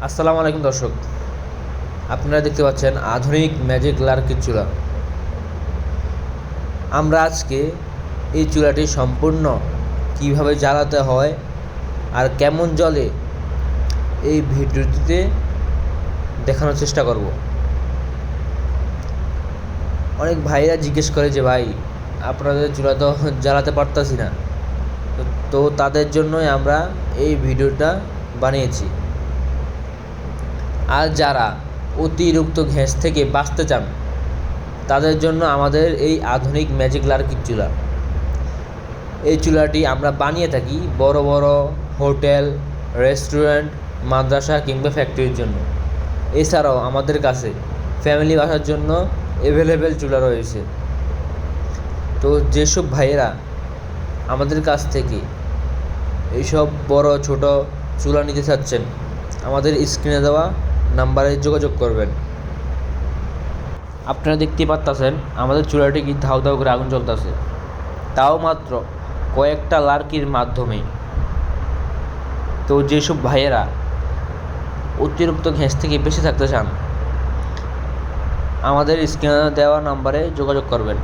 আসসালামু আলাইকুম দর্শক, আপনারা দেখতে পাচ্ছেন আধুনিক ম্যাজিক লার্কির চুলা। আমরা আজকে এই চুলাটি সম্পূর্ণ কিভাবে জ্বালাতে হয় আর কেমন জ্বলে এই ভিডিওটিতে দেখানোর চেষ্টা করব। অনেক ভাইরা জিজ্ঞেস করে যে ভাই আপনাদের চুলা তো জ্বালাতে পারতাছি না, তো তাদের জন্যই আমরা এই ভিডিওটা বানিয়েছি। আর যারা অতিরিক্ত গ্যাস থেকে বাঁচতে চান তাদের জন্য আমাদের এই আধুনিক ম্যাজিক লার্কির চুলা। এই চুলাটি আমরা বানিয়ে থাকি বড় বড় হোটেল, রেস্টুরেন্ট, মাদ্রাসা কিংবা ফ্যাক্টরির জন্য। এছাড়াও আমাদের কাছে ফ্যামিলি বাসার জন্য অ্যাভেলেবেল চুলা রয়েছে। তো যেসব ভাইয়েরা আমাদের কাছ থেকে এইসব বড় ছোট চুলা নিতে চাচ্ছেন, আমাদের স্ক্রিনে দেওয়া নাম্বারে যোগাযোগ করবেন। আপনারা দেখতে পাচ্ছেন আমাদের চুলাটি কি ধাউ ধাউ করে আগুন জ্বলতেছে, তাও মাত্র কয়েকটা লার্কির মাধ্যমে। তো যেসব ভাইয়েরা অতিরিক্ত গ্যাস থেকে বেঁচে থাকতে চান, আমাদের স্ক্রিনে দেওয়া নাম্বারে যোগাযোগ করবেন।